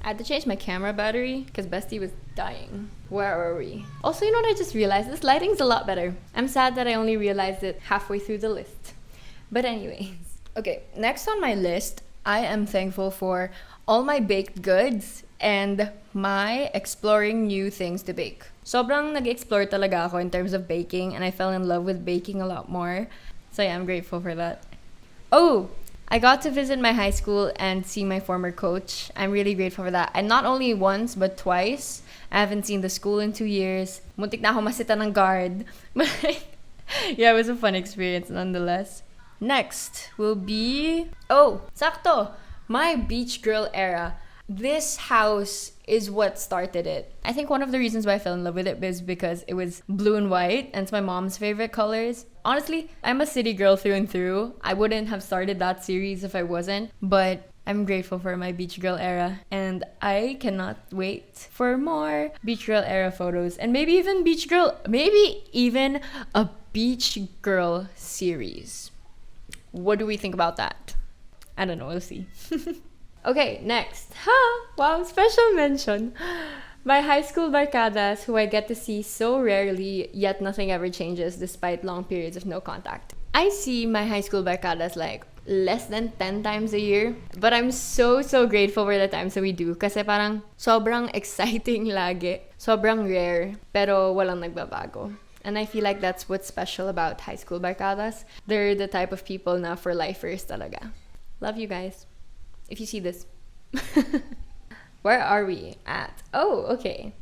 I had to change my camera battery because Bestie was dying. Where are we? Also, you know what I just realized? This lighting's a lot better. I'm sad that I only realized it halfway through the list. But anyways. Okay, next on my list, I am thankful for all my baked goods and my exploring new things to bake. Sobrang nag-explore talaga ako in terms of baking, and I fell in love with baking a lot more. So yeah, I'm grateful for that. Oh! I got to visit my high school and see my former coach. I'm really grateful for that. And not only once, but twice. I haven't seen the school in 2 years. Muntik na ako masita ng guard. But yeah, it was a fun experience nonetheless. Next will be... Oh, sakto! My beach girl era. This house is what started it. I think one of the reasons why I fell in love with it is because it was blue and white, and it's my mom's favorite colors. Honestly, I'm a city girl through and through. I wouldn't have started that series if I wasn't, but I'm grateful for my beach girl era, and I cannot wait for more beach girl era photos, and maybe even a beach girl series. What do we think about that? I don't know, we'll see. Okay, next. Wow, special mention. My high school barcadas, who I get to see so rarely, yet nothing ever changes despite long periods of no contact. I see my high school barcadas like less than 10 times a year. But I'm so grateful for the times that we do. Kasi parang sobrang exciting lagi. Sobrang rare. Pero walang nagbabago. And I feel like that's what's special about high school barcadas. They're the type of people na for lifers talaga. Love you guys. If you see this. Where are we at? Oh, okay.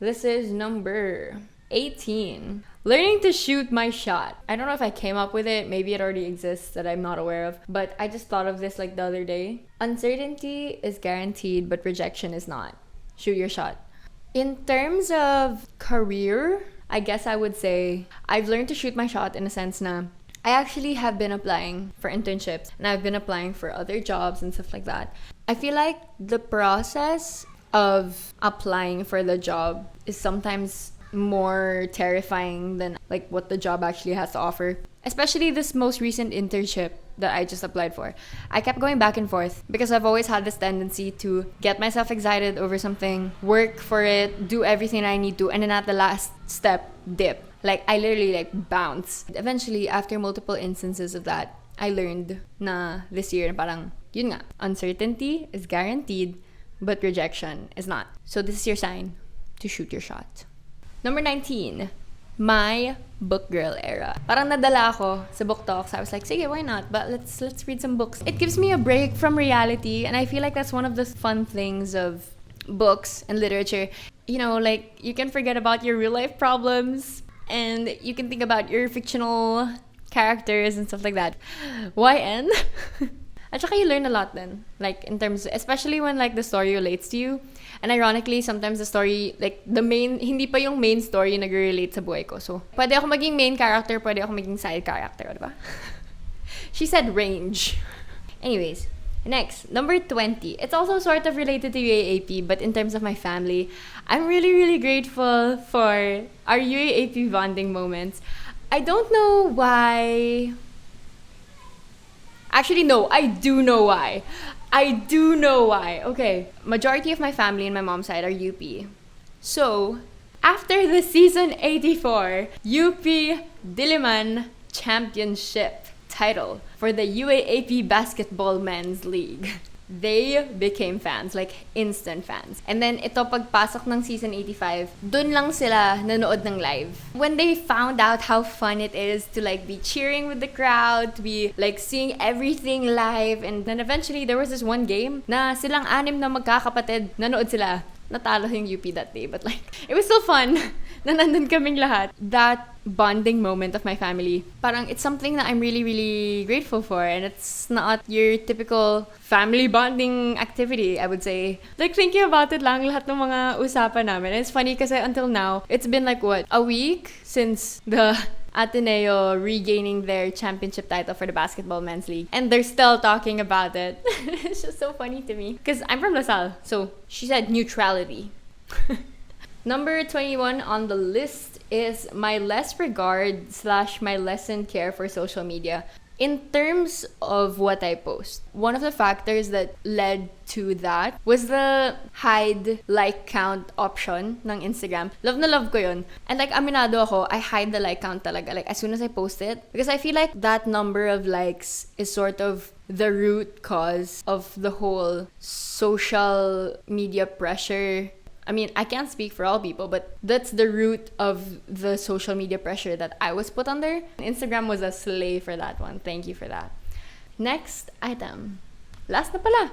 This is number 18. Learning to shoot my shot. I don't know if I came up with it. Maybe it already exists that I'm not aware of. But I just thought of this like the other day. Uncertainty is guaranteed, but rejection is not. Shoot your shot. In terms of career, I guess I would say I've learned to shoot my shot in a sense na I actually have been applying for internships and I've been applying for other jobs and stuff like that. I feel like the process of applying for the job is sometimes more terrifying than like what the job actually has to offer. Especially this most recent internship that I just applied for. I kept going back and forth because I've always had this tendency to get myself excited over something, work for it, do everything I need to, and then at the last step, dip. Like, I literally like bounce. Eventually, after multiple instances of that, I learned na this year parang, yun nga, uncertainty is guaranteed, but rejection is not. So this is your sign to shoot your shot. Number 19, my book girl era. Parang nadala ako sa book talks. I was like, sige, why not? But let's read some books. It gives me a break from reality, and I feel like that's one of the fun things of books and literature. You know, like, you can forget about your real life problems, and you can think about your fictional characters and stuff like that. YN? At saka you learn a lot then. Like, in terms, especially when like the story relates to you. And ironically, sometimes the story, like, the main, hindi pa yung main story nag-relate sa buhay ko. So, pwede ako maging main character, pwede ako maging side character, diba? She said range. Anyways, next, number 20. It's also sort of related to UAAP, but in terms of my family, I'm really grateful for our UAAP bonding moments. I don't know why. Actually, no, I do know why. Okay, majority of my family and my mom's side are UP. So, after the season 84 UP Diliman Championship title for the UAAP Basketball Men's League, they became fans, like instant fans. And then ito pagpasok ng season 85, dun lang sila nanood ng live. When they found out how fun it is to like be cheering with the crowd, to be like seeing everything live, and then eventually there was this one game na silang 6 na magkakapatid, nanood sila. Natalo yung UP that day, but like it was so fun na nandun kaming lahat. That bonding moment of my family, parang it's something that I'm really grateful for, and it's not your typical family bonding activity, I would say. Like, thinking about it lang, lahat ng mga usapan namin. And it's funny kasi until now, it's been like what, a week since the Ateneo regaining their championship title for the Basketball Men's League, and they're still talking about it. It's just so funny to me because I'm from LaSalle, so she said neutrality. Number 21 on the list is my less regard / my lessened care for social media. In terms of what I post, one of the factors that led to that was the hide like count option ng Instagram. Love na love ko yun. And like, aminado ako, I hide the like count talaga. Like, as soon as I post it. Because I feel like that number of likes is sort of the root cause of the whole social media pressure. I mean, I can't speak for all people, but that's the root of the social media pressure that I was put under. Instagram was a slay for that one. Thank you for that. Next item. Last na pala.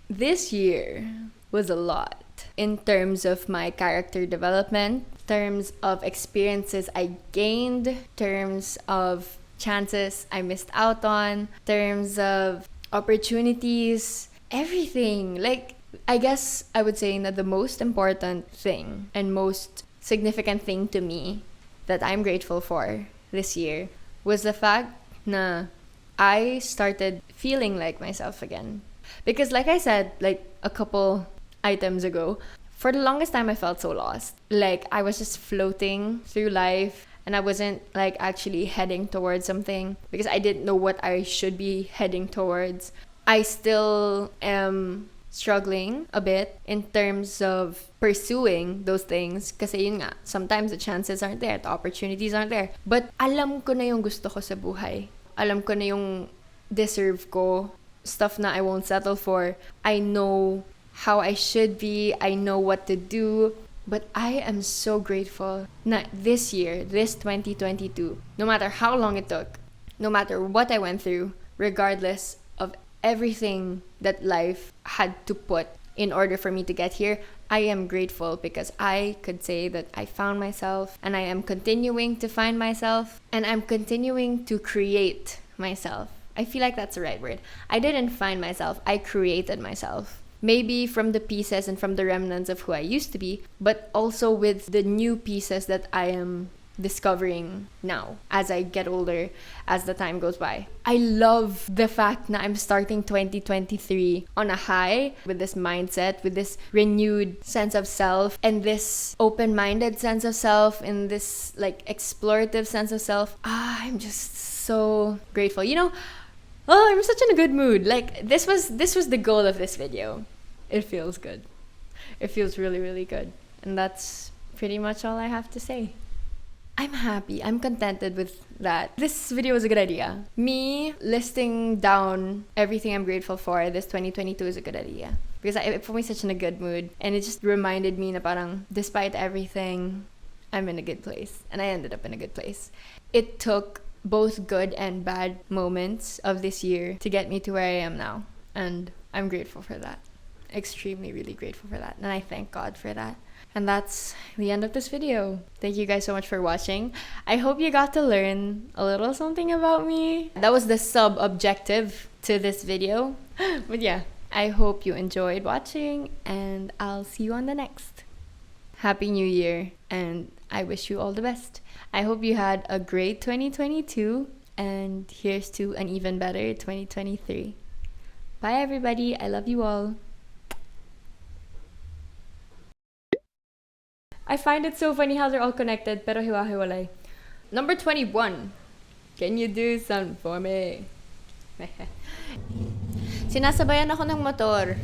This year was a lot in terms of my character development, terms of experiences I gained, terms of chances I missed out on, terms of opportunities, everything. Like, I guess I would say that the most important thing and most significant thing to me that I'm grateful for this year was the fact na I started feeling like myself again. Because like I said, like a couple items ago, for the longest time I felt so lost. Like I was just floating through life and I wasn't like actually heading towards something because I didn't know what I should be heading towards. I still am struggling a bit in terms of pursuing those things kasi yun nga, sometimes the chances aren't there, the opportunities aren't there. But alam ko na yung gusto ko sa buhay. Alam ko na yung deserve ko, stuff na I won't settle for. I know how I should be, I know what to do. But I am so grateful na this year, this 2022, no matter how long it took, no matter what I went through, regardless of everything that life had to put in order for me to get here, I am grateful because I could say that I found myself and I am continuing to find myself and I'm continuing to create myself. I feel like that's the right word. I didn't find myself, I created myself. Maybe from the pieces and from the remnants of who I used to be, but also with the new pieces that I am discovering now as I get older, as the time goes by. I love the fact that I'm starting 2023 on a high with this mindset, with this renewed sense of self and this open-minded sense of self and this like explorative sense of self. I'm just so grateful. You know, oh, I'm such in a good mood. Like this was the goal of this video. It feels good. It feels really, really good. And that's pretty much all I have to say. I'm happy. I'm contented with that. This video was a good idea. Me listing down everything I'm grateful for this 2022 is a good idea. Because it put me such in a good mood. And it just reminded me na parang, despite everything, I'm in a good place. And I ended up in a good place. It took both good and bad moments of this year to get me to where I am now. And I'm grateful for that. Extremely, really grateful for that. And I thank God for that. And that's the end of this video. Thank you guys so much for watching. I hope you got to learn a little something about me. That was the sub-objective to this video. But yeah, I hope you enjoyed watching and I'll see you on the next. Happy New Year and I wish you all the best. I hope you had a great 2022 and here's to an even better 2023. Bye everybody. I love you all. I find it so funny how they're all connected pero hiwa-hiwalay. Number 21. Can you do something for me? Sinasabayan ako ng motor.